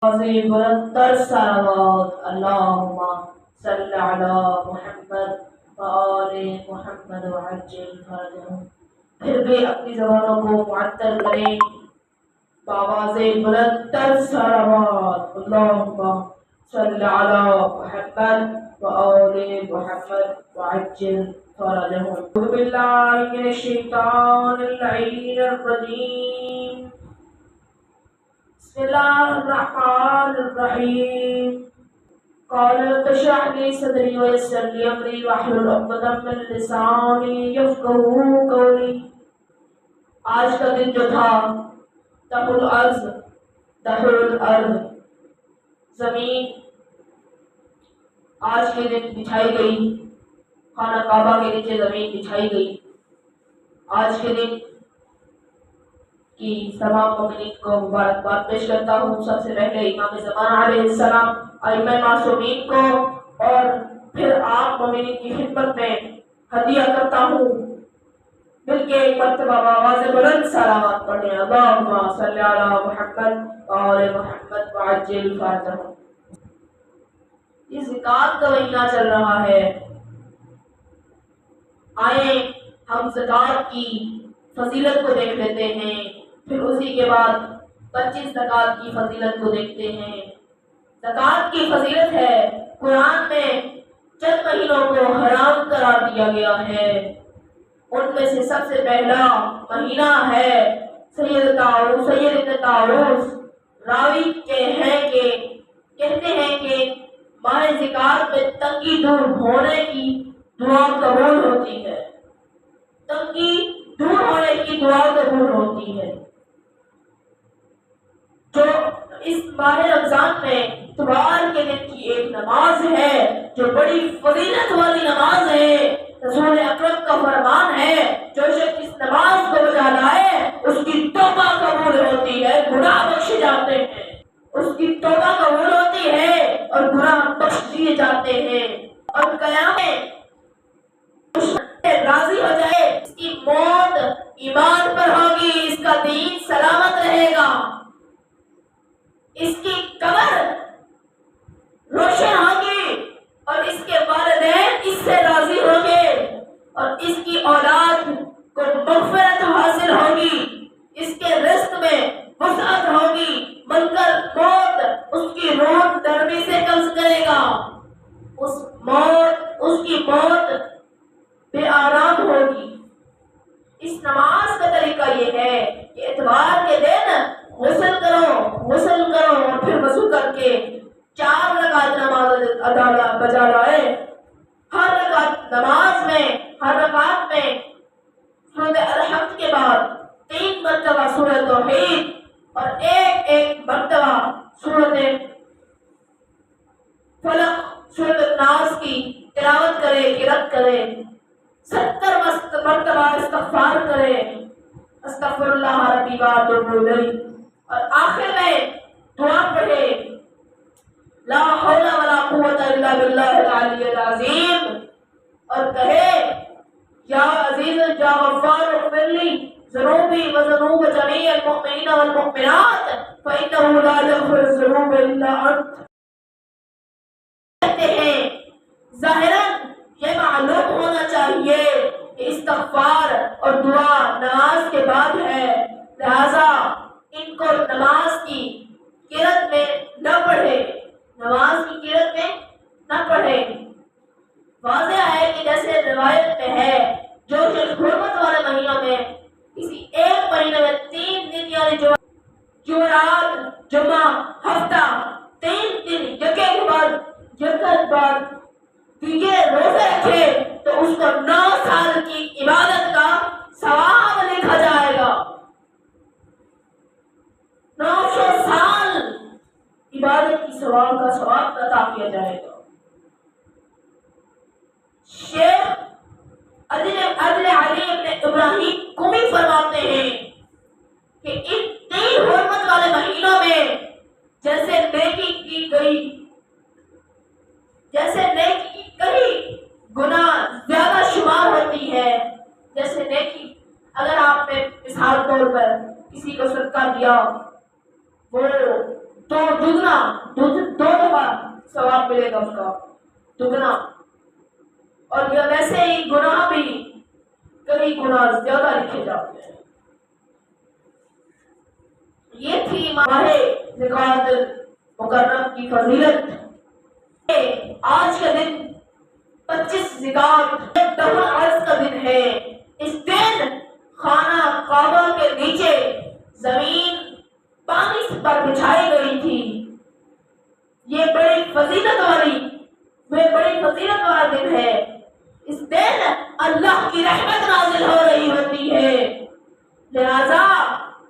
مرتر صلوات اللہم صلی علی محمد وآل محمد وعجل فرجہم۔ پھر بھی اپنی زبانوں کو معطل کریں بآواز مرتر صلوات اللہم صلی علی محمد وآل محمد وعجل فرجہم۔ اعوذ باللہ من الشیطان اللعین الرجیم۔ بسم اللہ الرحمن الرحیم۔ قال رب اشرح لي صدري ويسر لي امري واحلل عقدۃ من لسانی یفقهوا قولی۔ آج کا دن جو تھا دحل الارض زمین آج کے دن بچھائی گئی، خانہ کعبہ کے نیچے زمین بچھائی گئی۔ آج کے دن کی تمام مومنین کو مبارکباد پیش کرتا ہوں۔ سب سے پہلے امام زمانہ علیہ السلام، ائمہ معصومین کو، اور پھر آپ مومنین کی خدمت میں ہدیہ کرتا ہوں۔ مل کے ایک مرتبہ بآواز بلند صلوات پڑھیں، اللہم صلی علی محمد وآل محمد وعجل فرجہم۔ یہ زکوٰۃ کا مہینہ چل رہا ہے، آئیں ہم زکوٰۃ کی فضیلت کو دیکھ لیتے ہیں، پھر اسی کے بعد 25 زکوٰۃ کی فضیلت کو دیکھتے ہیں۔ زکوٰۃ کی فضیلت ہے، قرآن میں چند مہینوں کو حرام قرار دیا گیا ہے، ان میں سے سب سے پہلا مہینہ ہے سید طاؤوس راوی کہتے ہیں کہ ماہ زکوٰۃ میں تنگی دور ہونے کی دعا قبول ہوتی ہے، تنگی دور ہونے کی دعا قبول ہوتی ہے۔ جو اس ماہ رمضان میں اتوار کے دن کی ایک نماز ہے جو بڑی فضیلت والی نماز ہے، رسول اکرم کا فرمان ہے جو شخص اس نماز کو بجا لائے اس کی توبہ قبول ہوتی ہے، گناہ بخشے جاتے ہیں، اس کی توبہ قبول ہوتی ہے اور گناہ بخش دیے جاتے ہیں، اور قیامت راضی ہو جائے، اس کی موت ایمان پر ہوگی، اس کا دین سلامت رہے گا، اس کی قبر روشن ہوگی اور اس کے والدین اس سے راضی ہوں گے اور اس کی اولاد کو مغفرت حاصل ہوگی، اس کے رزق میں وسعت ہوگی، ملکل موت اس کی روح نرمی سے قبض کرے گا، اس کی موت بے آرام ہوگی۔ اس نماز کا طریقہ یہ ہے کہ اتوار کے دن غسل کرو اور پھر وضو کر کے 4 رکعت نماز بجا لائے۔ ہر رکعت میں سورۃ الحمد کے بعد 3 مرتبہ سورۃ توحید اور ایک مرتبہ سورۃ فلق، سورۃ الناس کی تلاوت کرے، قرأت کرے، 70 مرتبہ استغفار کرے، استغفر اللہ ربی واتوب الیہ، اور آخر میں دعا پڑھے لا حول ولا قوت الا باللہ العلی العظیم، اور کہے یا عزیز یا غفار اغفر لی ذنوبی وذنوب جمیع المؤمنین والمؤمنات فإنہ لا یغفر الذنوب الا انت۔ کہتے ہیں ظاہراً یہ معلوم ہونا چاہیے کہ استغفار اور دعا نماز کے بعد ہے، لہذا ان کو نماز کی قرأت میں نہ پڑھے۔ واضح ہے کہ جیسے روایت میں ہے جو شخص حرمت والے مہینوں میں کسی ایک مہینے میں 3 دن یعنی جمعرات، جمعہ، ہفتہ، 3 دن یکے بعد دیگے روزے رکھے تو اس کو 9 سال کی عبادت کا ثواب لکھا جائے گا، 900 سال عبادت کی ثواب کا ثواب عطا کیا جائے گا۔ شیخ عدل علی ابن ابراہیم قمی فرماتے ہیں کہ ان 3 حرمت والے مہینوں میں جیسے نیکی کی کہیں گناہ زیادہ شمار ہوتی ہے، جیسے نیکی اگر آپ نے مثال طور پر کسی کو صدقہ دیا وہ 2 دگنا دو دفعہ ثواب ملے گا اس کا دگنا. اور یہ ویسے ہی گناہ بھی کئی گنا زیادہ لکھے جاتے ہیں. یہ تھی ماہ ذوالقعدہ مکرم کی فضیلت. آج کا دن 25 ذوالقعدہ دہر عرض کا دن ہے. اس دن خانہ کعبہ کے نیچے زمین پانی پر بچھائی گئی تھی. یہ بڑی فضیلت والا دن ہے. اس دن اللہ کی رحمت نازل ہو رہی ہوتی ہے. لہذا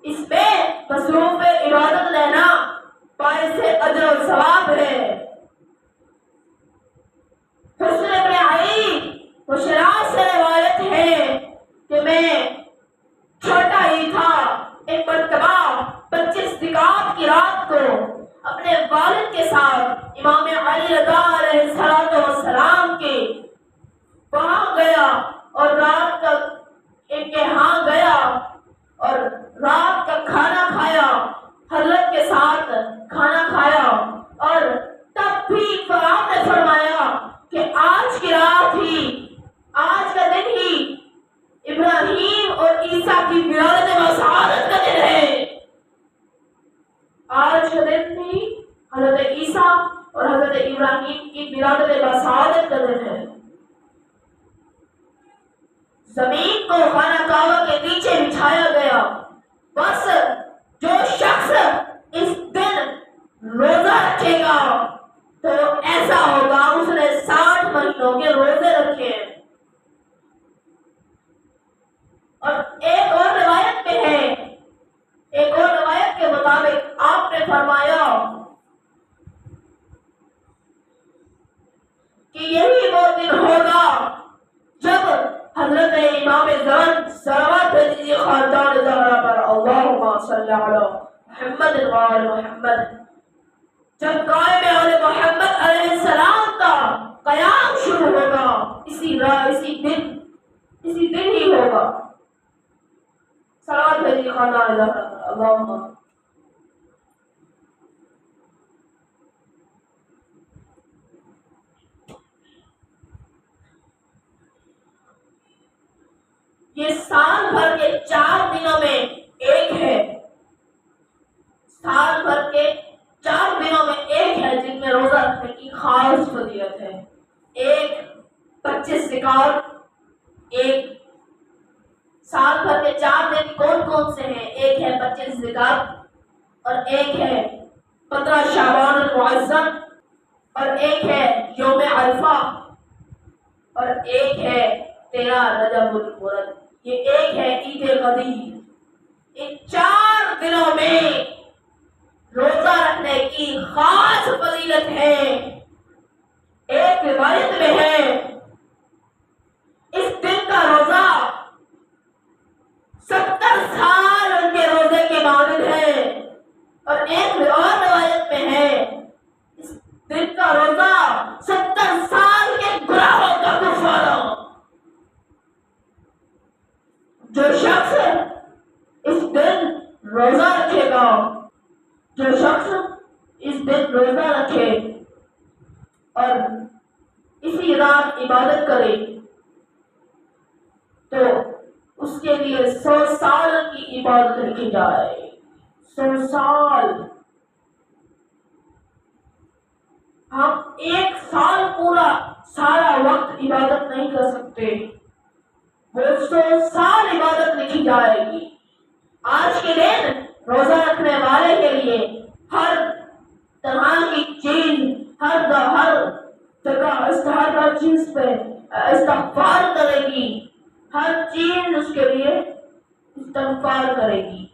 اس میں مصروف عبادت لینا باعث اجر و ثواب ہے. حسن ابن علی وشراز سے روایت ہے کہ میں چھوٹا ہی تھا. ایک مرتبہ 25 ذوالقعدہ کی رات کو اپنے والد کے ساتھ امام علی رضا علیہ السلام کے وہاں گیا اور رات کا ان کے ہاں گیا اور رات کا کھانا کھایا. حضرت کے ساتھ کھانا کھایا اور تب بھی آپ نے فرمایا کہ آج کی رات ہی، آج کا دن ہی ابراہیم اور عیسیٰ کی ولادت بسعادت کا دن ہے. آج کا دن ہی حضرت عیسیٰ اور حضرت ابراہیم کی ولادت بسعادت کا دن ہے. زمین کو خانہ کعبہ کے نیچے بچھایا گیا. بس جو شخص اس دن روزہ رکھے گا تو ایسا ہوگا اس نے 60 مہینوں کے روزے رکھے. اور ایک اور روایت میں ہے، ایک اور روایت کے مطابق آپ نے فرمایا کہ یہی وہ دن ہوگا جب حضرت امام زمان صلوات خاندان زہرا پر اللہم صلی علی محمد وعلی محمد، جب قائم آل محمد علیہ السلام کا قیام شروع ہوگا. اسی دن ہی ہوگا. صلوات بھیجی خاندان زہرا پر اللہم. یہ سال بھر کے 4 دنوں میں ایک ہے. سال بھر کے 4 دنوں میں ایک ہے جن میں روزہ رکھنے کی خاص فضیلت ہے. ایک 25 ذوالقعدہ. ایک سال بھر کے 4 دن کون سے ہیں؟ ایک ہے 25 ذوالقعدہ اور ایک ہے 15 شعبان المعظم اور ایک ہے یوم عرفہ اور ایک ہے 13 رجب المرد. یہ ایک ہے عید غدیر. ان 4 دنوں میں روزہ رکھنے کی خاص فضیلت ہے. ایک روایت میں ہے اس دن کا روزہ 70 سال ان کے روزے کے مانند ہے. اور ایک اور روایت میں ہے اس دن کا روزہ 70 سال کے گناہوں کا کفارہ. جو شخص اس دن روزہ رکھے گا، جو شخص اس دن روزہ رکھے اور اسی رات عبادت کرے تو اس کے لیے 100 سال کی عبادت رکھی جائے. 100 سال. ہم 1 سال پورا سارا وقت عبادت نہیں کر سکتے، وہ 100 سال عبادت لکھی جائے گی. آج کے دن روزہ رکھنے والے کے لیے ہر طرح کی چیز، ہر جگہ ہر چیز پہ استغفار کرے گی. ہر چیز اس کے لیے استغفار کرے گی.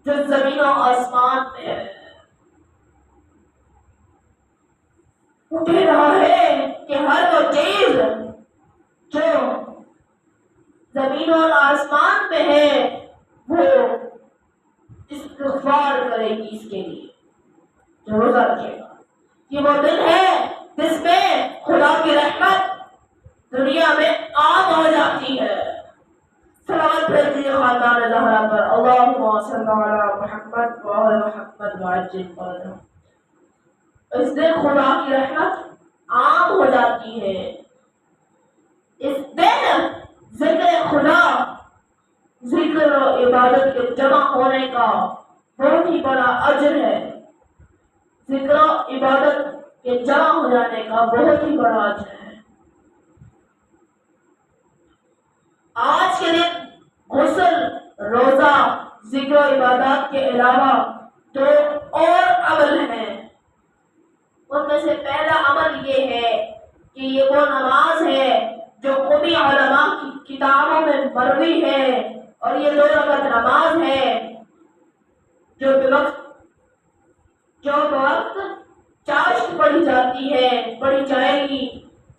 جو زمین و آسمان میں ہے وہ کہہ رہا ہے کہ ہر وہ چیز جو زمین اور آسمان میں ہے وہ استغفار کرے گی اس کے لیے جو روزہ رکھے گا. یہ وہ دن ہے جس میں خدا کی رحمت دنیا میں عام ہو جاتی ہے. صلوات بھیجیے خاندان زہرا پر اللہم صلی علی محمد وعلی محمد وعجل فرجہ. اس دن خدا کی رحمت عام ہو جاتی ہے. اس دن ذکر خدا، ذکر و عبادت کے جمع ہونے کا بہت ہی بڑا اجر ہے. ذکر و عبادت کے جمع ہو جانے کا بہت ہی بڑا اجر ہے. آج کے دن غسل، روزہ، ذکر و عبادات کے علاوہ دو اور عمل ہیں. ان میں سے پہلا عمل یہ ہے کہ یہ وہ نماز ہے جو قومی علماء کی کتابوں میں مروی ہے، اور یہ 2 رکعت نماز ہے جو بوقت چاشت پڑھی جاتی ہے، پڑھی جائے گی.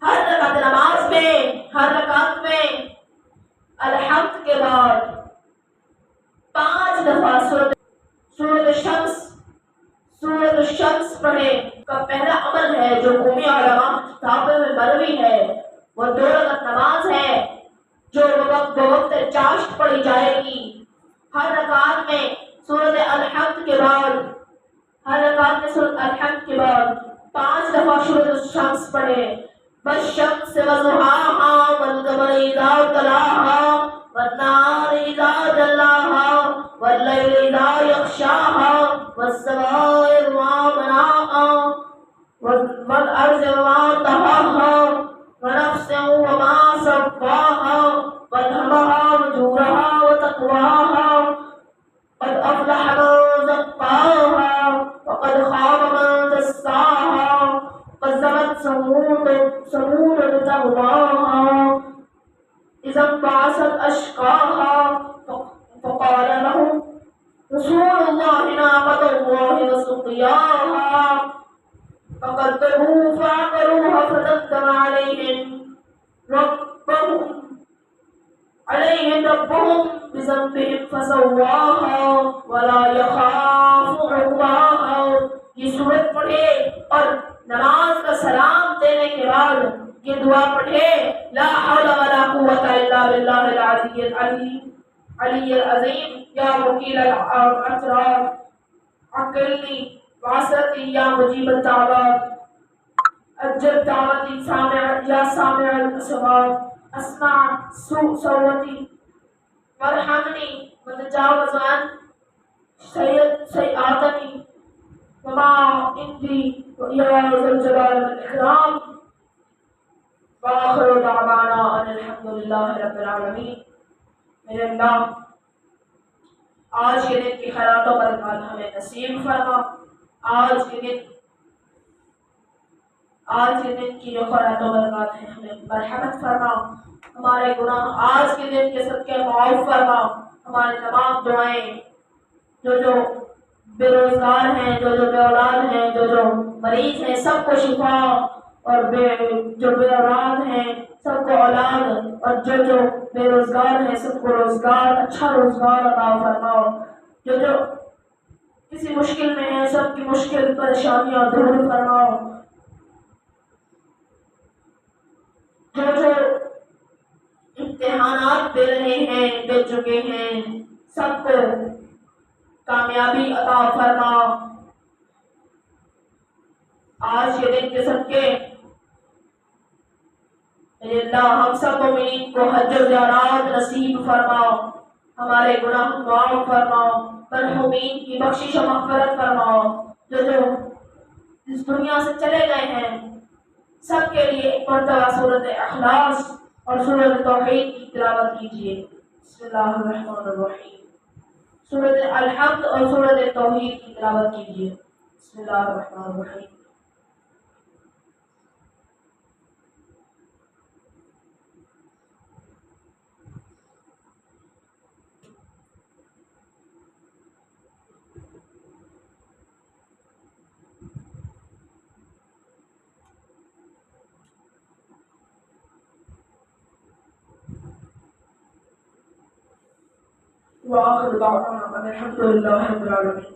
ہر رکعت نماز میں، ہر رکعت میں الحمد کے بعد 5 دفعہ سورۃ الشمس پڑھے کا پہلا عمل ہے جو قومی علماء کی کتابوں میں مروی ہے. وہ 2 رکعت نماز ہے جو بوقت چاشت پڑھی جائے گی. ہر رکعت میں سورۃ الحمد کے بعد 5 دفعہ سورۃ الشمس پڑھے. والشمس وضحاها والقمر إذا تلاها والنهار إذا جلاها والليل إذا يغشاها والسماء وما بناها والأرض وما طحاها ونفس وما سواها فألهمها فجورها وتقواها قد أفلح من زكاها وقد خاب من دساها كذبت ثمود بطغواها إذا انبعثت أشقاها فقال لهم رسول الله ناقة الله وسقياها فكذبوه فعقروها فدمدم عليهم ربهم بذنبهم فسواها ولا يخاف عقباها. یہ سورت پڑھے اور نماز کا سلام دینے کے بعد یہ دعا پڑھے: لا حول ولا قوة الا بالله العلی العظیم یا وکیل الاسرار عقلنی وعصرتی یا مجیب الدعوات اجب دعوتی سامع یا سامع الاسرار اسمع صوتی وارحمنی وتجاوز عن سیئاتنی وما عندي يا ذا الجلال والإكرام. وآخر دعوانا أن الحمد لله رب العالمين. میرے اللہ، آج کے دن کی خیرات و برکات ہمیں نصیب فرما. آج کے دن کی جو خیرات و برکات ہیں ہمیں مرحمت فرما. ہمارے گناہ آج کے دن کے صدقے معاف فرما. ہماری تمام دعائیں جو بے روزگار ہیں، جو بے اولاد ہیں، جو مریض ہیں، سب کو شفا، اور جو بے اولاد ہیں سب کو اولاد، اور جو بے روزگار ہیں سب کو روزگار، اچھا روزگار عطا فرماؤ. جو کسی مشکل میں ہیں سب کی مشکل پریشانیاں دور فرماؤ. جو امتحانات دے رہے ہیں، دے چکے ہیں، سب کو کامیابی عطا فرما. آج کے دن کے صدقے میرے اللہ ہم سب مومنین کو حج و زیارات نصیب فرماؤ. ہمارے گناہ معاف فرماؤ. مرحومین کی بخشش و مغفرت فرماؤ. جو اس دنیا سے چلے گئے ہیں سب کے لیے ایک مرتبہ سورۃ اخلاص اور سورۃ توحید کی تلاوت کیجیے. بسم اللہ الرحمن الرحیم. سورۃ الحمد اور سورۃ توحید کی تلاوت کیجیے. بسم اللہ الرحمن الرحیم. وآخر دعوانا الحمد لله رب العالمين.